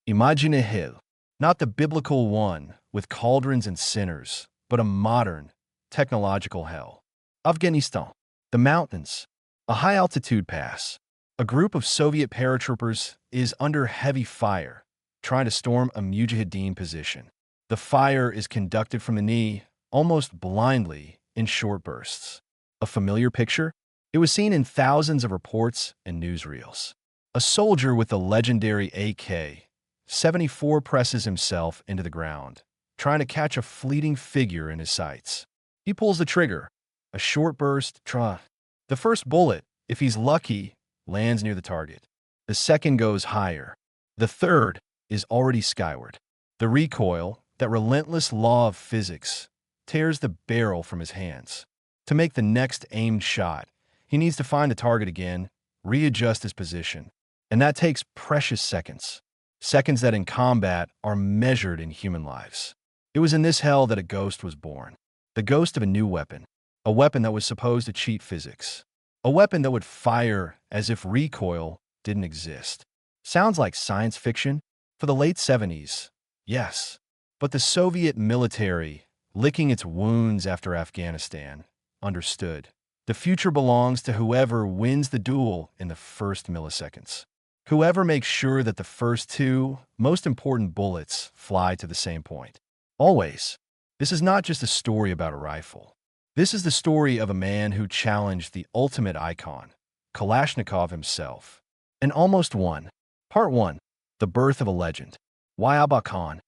Imagine a hill, not the biblical one with cauldrons and sinners, but a modern, technological hell. Afghanistan, the mountains, a high-altitude pass. A group of Soviet paratroopers is under heavy fire, trying to storm a mujahideen position. The fire is conducted from the knee, almost blindly, in short bursts. A familiar picture? It was seen in thousands of reports and newsreels. A soldier with the legendary AK-74 presses himself into the ground, trying to catch a fleeting figure in his sights. He pulls the trigger. A short burst, The first bullet, if he's lucky, lands near the target. The second goes higher. The third is already skyward. The recoil, that relentless law of physics, tears the barrel from his hands. To make the next aimed shot, he needs to find the target again, readjust his position. And that takes precious seconds. Seconds that in combat are measured in human lives. It was in this hell that a ghost was born. The ghost of a new weapon. A weapon that was supposed to cheat physics. A weapon that would fire as if recoil didn't exist. Sounds like science fiction? For the late 70s, yes. But the Soviet military, licking its wounds after Afghanistan, understood. The future belongs to whoever wins the duel in the first milliseconds. Whoever makes sure that the first two most important bullets fly to the same point. Always. This is not just a story about a rifle. This is the story of a man who challenged the ultimate icon, Kalashnikov himself, and almost won. Part 1. The Birth of a Legend. Why Abakan?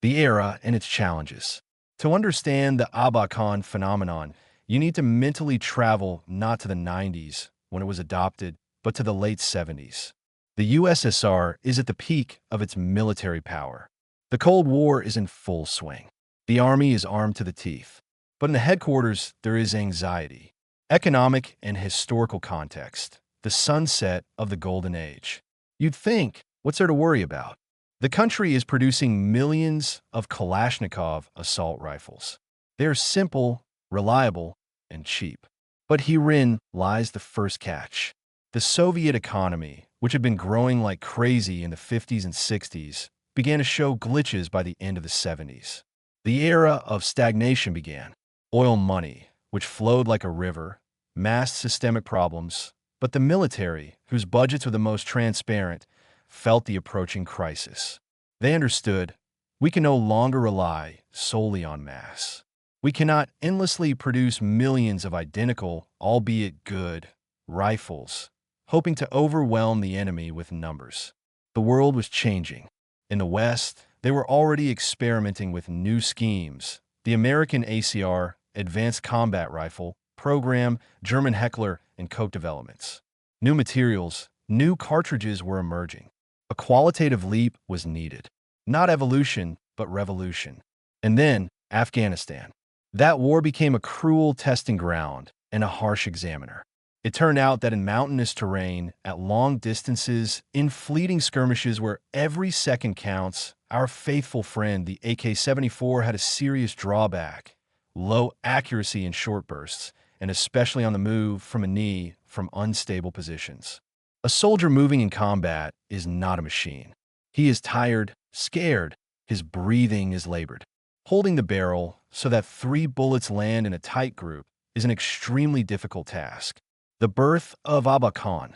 The era and its challenges. To understand the Abakan phenomenon, you need to mentally travel not to the 90s, when it was adopted, but to the late 70s. The USSR is at the peak of its military power. The Cold War is in full swing. The army is armed to the teeth. But in the headquarters, there is anxiety. Economic and historical context. The sunset of the Golden Age. You'd think, what's there to worry about? The country is producing millions of Kalashnikov assault rifles. They are simple, reliable, and cheap. But herein lies the first catch. The Soviet economy, which had been growing like crazy in the 50s and 60s, began to show glitches by the end of the 70s. The era of stagnation began. Oil money, which flowed like a river, masked systemic problems, but the military, whose budgets were the most transparent, felt the approaching crisis. They understood, we can no longer rely solely on mass. We cannot endlessly produce millions of identical, albeit good, rifles, hoping to overwhelm the enemy with numbers. The world was changing. In the West, they were already experimenting with new schemes. The American ACR, Advanced Combat Rifle, program, German Heckler, and Koch developments. New materials, new cartridges were emerging. A qualitative leap was needed. Not evolution, but revolution. And then, Afghanistan. That war became a cruel testing ground and a harsh examiner. It turned out that in mountainous terrain, at long distances, in fleeting skirmishes where every second counts, our faithful friend, the AK-74, had a serious drawback. Low accuracy in short bursts, and especially on the move from a knee from unstable positions. A soldier moving in combat is not a machine. He is tired, scared, his breathing is labored. Holding the barrel so that 3 bullets land in a tight group is an extremely difficult task. The birth of Abakan.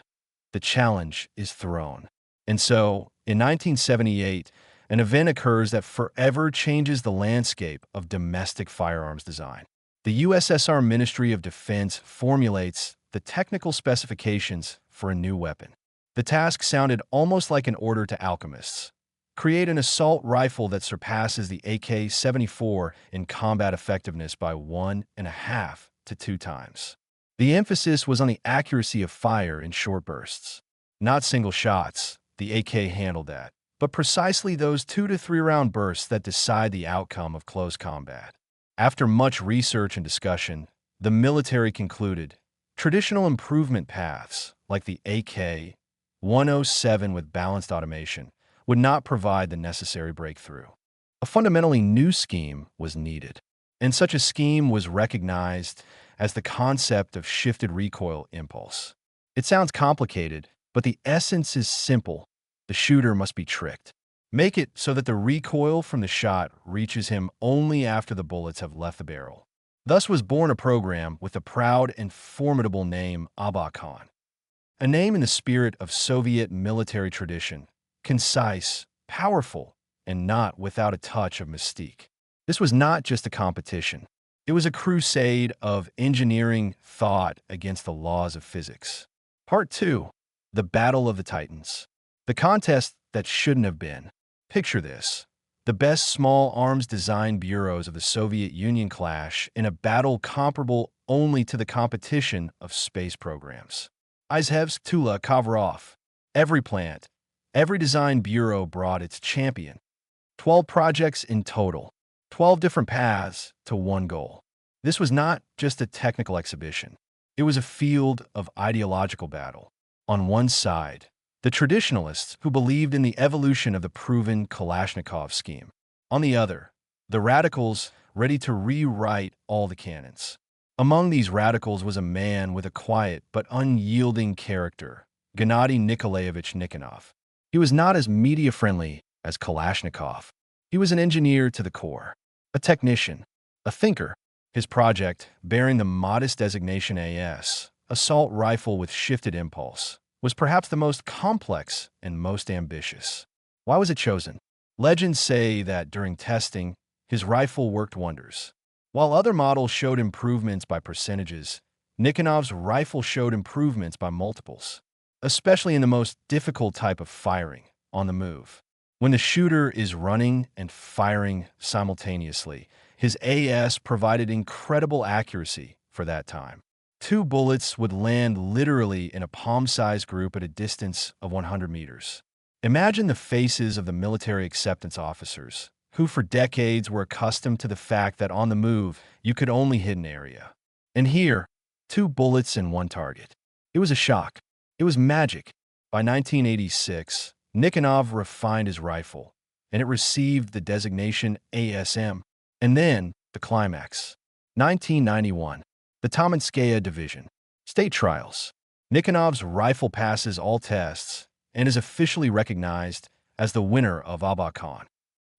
The challenge is thrown. And so, in 1978, an event occurs that forever changes the landscape of domestic firearms design. The USSR Ministry of Defense formulates the technical specifications for a new weapon. The task sounded almost like an order to alchemists. Create an assault rifle that surpasses the AK-74 in combat effectiveness by 1.5 to 2 times. The emphasis was on the accuracy of fire in short bursts. Not single shots, the AK handled that, but precisely those 2 to 3 round bursts that decide the outcome of close combat. After much research and discussion, the military concluded traditional improvement paths, like the AK-107 with balanced automation, would not provide the necessary breakthrough. A fundamentally new scheme was needed, and such a scheme was recognized as the concept of shifted recoil impulse. It sounds complicated, but the essence is simple. The shooter must be tricked. Make it so that the recoil from the shot reaches him only after the bullets have left the barrel. Thus was born a program with the proud and formidable name Abakan, a name in the spirit of Soviet military tradition, concise, powerful, and not without a touch of mystique. This was not just a competition. It was a crusade of engineering thought against the laws of physics. Part 2. The Battle of the Titans. The contest that shouldn't have been. Picture this. The best small arms design bureaus of the Soviet Union clash in a battle comparable only to the competition of space programs. Izhevsk, Tula, Kovrov. Every plant, every design bureau brought its champion. 12 projects in total. 12 different paths to one goal. This was not just a technical exhibition. It was a field of ideological battle. On one side, the traditionalists who believed in the evolution of the proven Kalashnikov scheme. On the other, the radicals ready to rewrite all the canons. Among these radicals was a man with a quiet but unyielding character, Gennady Nikolaevich Nikonov. He was not as media-friendly as Kalashnikov. He was an engineer to the core, a technician, a thinker. His project, bearing the modest designation AS, assault rifle with shifted impulse, was perhaps the most complex and most ambitious. Why was it chosen? Legends say that during testing, his rifle worked wonders. While other models showed improvements by percentages, Nikonov's rifle showed improvements by multiples, especially in the most difficult type of firing, on the move. When the shooter is running and firing simultaneously, his AS provided incredible accuracy for that time. 2 bullets would land literally in a palm-sized group at a distance of 100 meters. Imagine the faces of the military acceptance officers, who for decades were accustomed to the fact that on the move, you could only hit an area. And here, 2 bullets in one target. It was a shock. It was magic. By 1986, Nikonov refined his rifle, and it received the designation ASM. And then, the climax. 1991, the Tamanskaya Division. State trials. Nikonov's rifle passes all tests and is officially recognized as the winner of Abakan.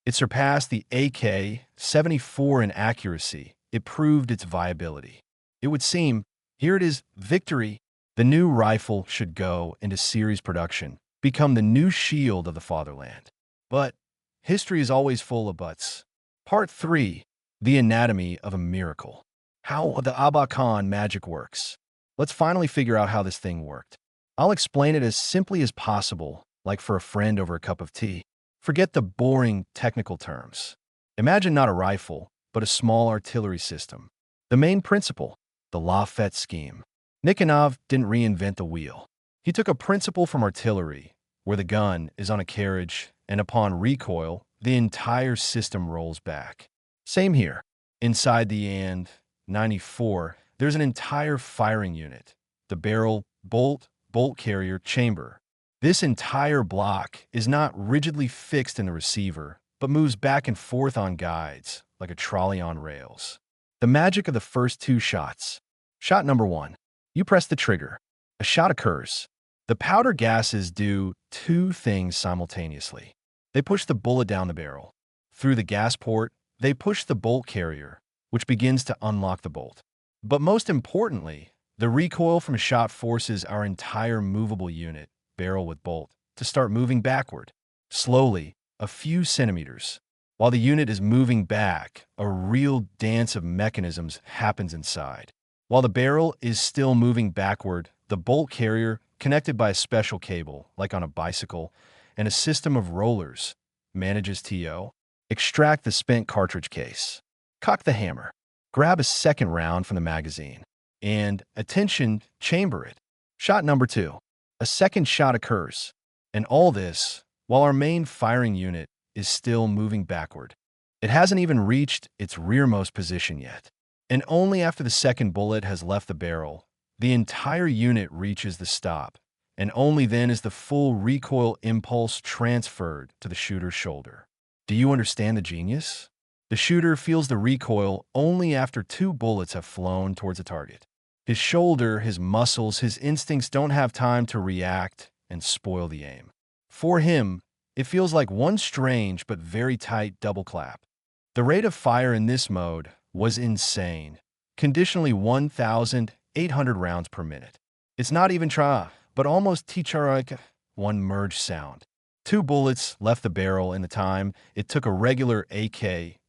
It surpassed the AK-74 in accuracy. It proved its viability. It would seem, here it is, victory. The new rifle should go into series production, become the new shield of the fatherland. But history is always full of buts. Part 3. The Anatomy of a Miracle. How the Abakan magic works. Let's finally figure out how this thing worked. I'll explain it as simply as possible, like for a friend over a cup of tea. Forget the boring technical terms. Imagine not a rifle, but a small artillery system. The main principle, the Lafayette scheme. Nikonov didn't reinvent the wheel. He took a principle from artillery, where the gun is on a carriage, and upon recoil, the entire system rolls back. Same here. Inside the AN-94, there's an entire firing unit. The barrel, bolt carrier, chamber. This entire block is not rigidly fixed in the receiver, but moves back and forth on guides, like a trolley on rails. The magic of the first 2 shots. Shot number 1. You press the trigger. A shot occurs. The powder gases do 2 things simultaneously. They push the bullet down the barrel. Through the gas port, they push the bolt carrier, which begins to unlock the bolt. But most importantly, the recoil from a shot forces our entire movable unit, barrel with bolt, to start moving backward, slowly, a few centimeters. While the unit is moving back, a real dance of mechanisms happens inside. While the barrel is still moving backward, the bolt carrier, connected by a special cable, like on a bicycle, and a system of rollers, manages to extract the spent cartridge case. Cock the hammer. Grab a second round from the magazine. And, attention, chamber it. Shot number 2. A second shot occurs. And all this, while our main firing unit is still moving backward. It hasn't even reached its rearmost position yet. And only after the second bullet has left the barrel, the entire unit reaches the stop, and only then is the full recoil impulse transferred to the shooter's shoulder. Do you understand the genius? The shooter feels the recoil only after 2 bullets have flown towards a target. His shoulder, his muscles, his instincts don't have time to react and spoil the aim. For him, It feels like one strange but very tight double clap. The rate of fire in this mode was insane, conditionally 1,800 rounds per minute. It's not even tra, but almost ticharaka, one merge sound. 2 bullets left the barrel in the time it took a regular AK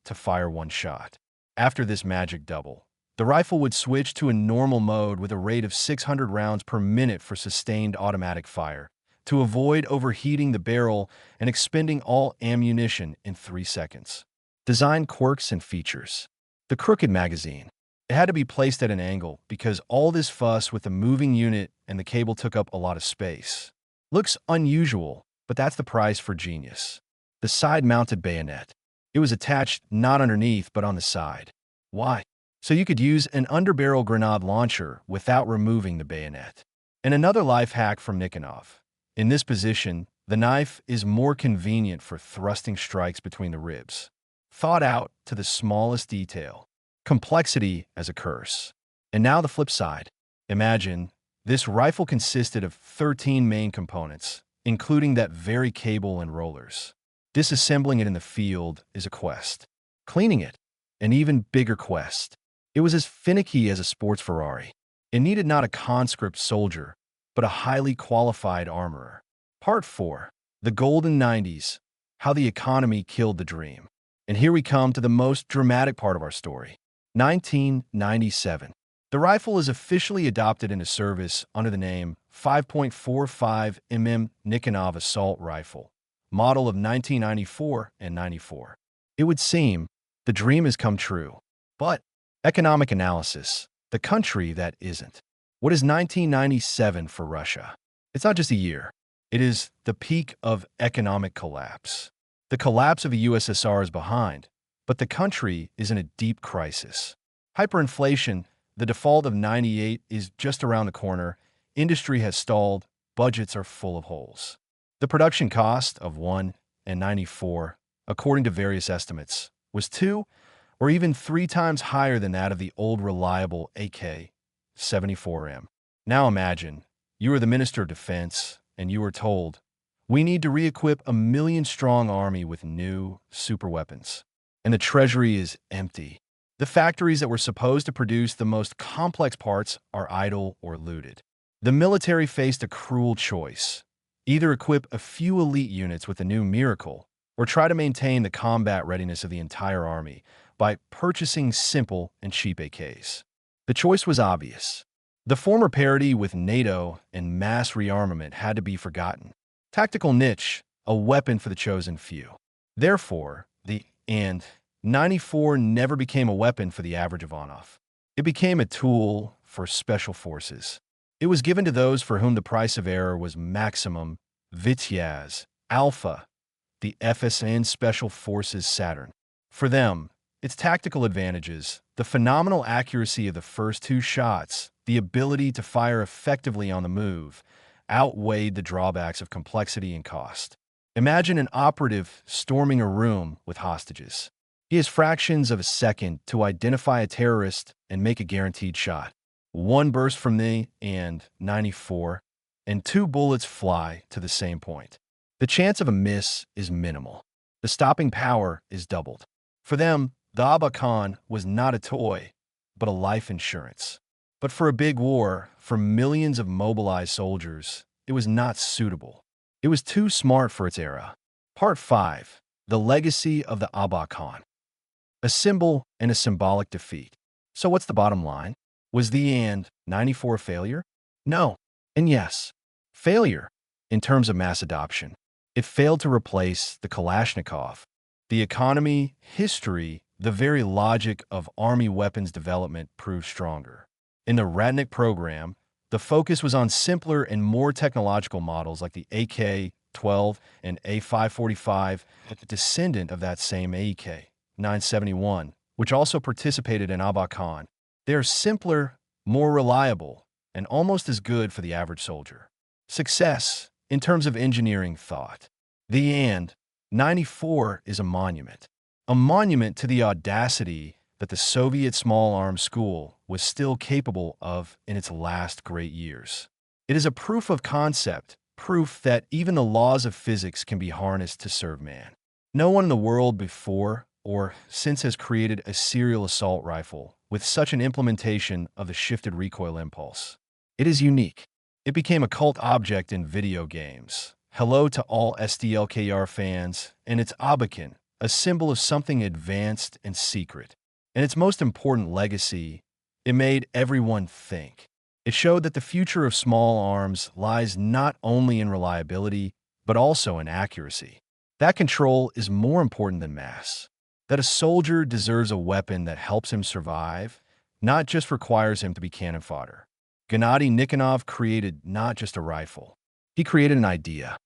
to fire one shot. After this magic double, the rifle would switch to a normal mode with a rate of 600 rounds per minute for sustained automatic fire, to avoid overheating the barrel and expending all ammunition in 3 seconds. Design quirks and features. The crooked magazine. It had to be placed at an angle because all this fuss with the moving unit and the cable took up a lot of space. Looks unusual, but that's the price for genius. The side-mounted bayonet. It was attached not underneath but on the side. Why? So you could use an underbarrel grenade launcher without removing the bayonet. And another life hack from Nikonov. In this position, the knife is more convenient for thrusting strikes between the ribs. Thought out to the smallest detail. Complexity as a curse. And now the flip side. Imagine, this rifle consisted of 13 main components, including that very cable and rollers. Disassembling it in the field is a quest. Cleaning it, an even bigger quest. It was as finicky as a sports Ferrari. It needed not a conscript soldier, but a highly qualified armorer. Part 4. The Golden 90s. How the economy killed the dream. And here we come to the most dramatic part of our story. 1997. The rifle is officially adopted into service under the name 5.45 mm Nikonov Assault Rifle, model of 1994 and 94. It would seem the dream has come true. But economic analysis, the country that isn't. What is 1997 for Russia? It's not just a year. It is the peak of economic collapse. The collapse of the USSR is behind, but the country is in a deep crisis. Hyperinflation, the default of 98, is just around the corner. Industry has stalled. Budgets are full of holes. The production cost of 1 and 94, according to various estimates, was 2 or even 3 times higher than that of the old reliable AK-74M. Now imagine, you are the Minister of Defense, and you are told, we need to re-equip a 1 million-strong army with new superweapons. And the treasury is empty. The factories that were supposed to produce the most complex parts are idle or looted. The military faced a cruel choice. Either equip a few elite units with a new miracle, or try to maintain the combat readiness of the entire army by purchasing simple and cheap AKs. The choice was obvious. The former parity with NATO and mass rearmament had to be forgotten. Tactical niche, a weapon for the chosen few. Therefore, the AN-94 never became a weapon for the average Ivanov. It became a tool for special forces. It was given to those for whom the price of error was maximum, Vityaz, Alpha, the FSN Special Forces Saturn. For them, its tactical advantages, the phenomenal accuracy of the first 2 shots, the ability to fire effectively on the move, outweighed the drawbacks of complexity and cost. Imagine an operative storming a room with hostages. He has fractions of a second to identify a terrorist and make a guaranteed shot. 1 burst from the AN-94, and 2 bullets fly to the same point. The chance of a miss is minimal. The stopping power is doubled. For them, the Abakan was not a toy, but a life insurance. But for a big war, for millions of mobilized soldiers, it was not suitable. It was too smart for its era. Part 5. The Legacy of the Abakan. A symbol and a symbolic defeat. So what's the bottom line? Was the AN-94 a failure? No. And yes. Failure, in terms of mass adoption. It failed to replace the Kalashnikov. The economy, history, the very logic of army weapons development proved stronger. In the Radnik program, the focus was on simpler and more technological models like the AK-12 and A545, a descendant of that same AK-971, which also participated in Abakan. They are simpler, more reliable, and almost as good for the average soldier. Success, in terms of engineering thought. The AN-94 is a monument to the audacity that the Soviet small arms school was still capable of in its last great years. It is a proof of concept, proof that even the laws of physics can be harnessed to serve man. No one in the world before or since has created a serial assault rifle with such an implementation of the shifted recoil impulse. It is unique. It became a cult object in video games. Hello to all SDLKR fans, and it's Abakan, a symbol of something advanced and secret. And its most important legacy, it made everyone think. It showed that the future of small arms lies not only in reliability, but also in accuracy. That control is more important than mass. That a soldier deserves a weapon that helps him survive, not just requires him to be cannon fodder. Gennady Nikonov created not just a rifle. He created an idea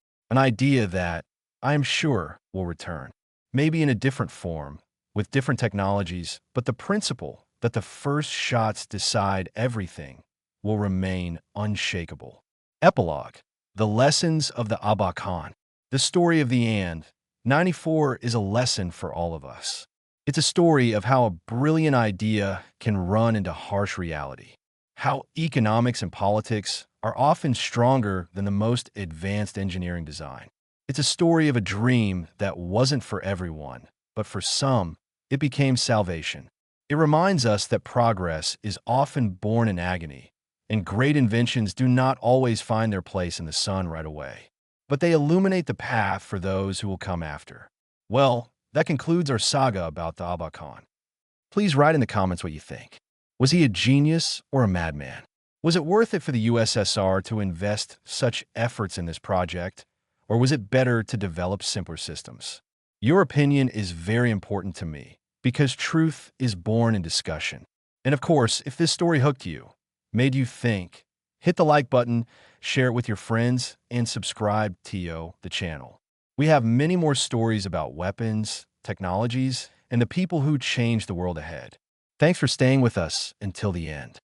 that, I am sure, will return. Maybe in a different form, with different technologies, but the principle that the first shots decide everything will remain unshakable. Epilogue: The lessons of the Abakan. The story of the AN-94 is a lesson for all of us. It's a story of how a brilliant idea can run into harsh reality, how economics and politics are often stronger than the most advanced engineering design. It's a story of a dream that wasn't for everyone, but for some, it became salvation. It reminds us that progress is often born in agony, and great inventions do not always find their place in the sun right away, but they illuminate the path for those who will come after. Well, that concludes our saga about the Abakan. Please write in the comments what you think. Was he a genius or a madman? Was it worth it for the USSR to invest such efforts in this project, or was it better to develop simpler systems? Your opinion is very important to me, because truth is born in discussion. And of course, if this story hooked you, made you think, hit the like button, share it with your friends, and subscribe to the channel. We have many more stories about weapons, technologies, and the people who changed the world ahead. Thanks for staying with us until the end.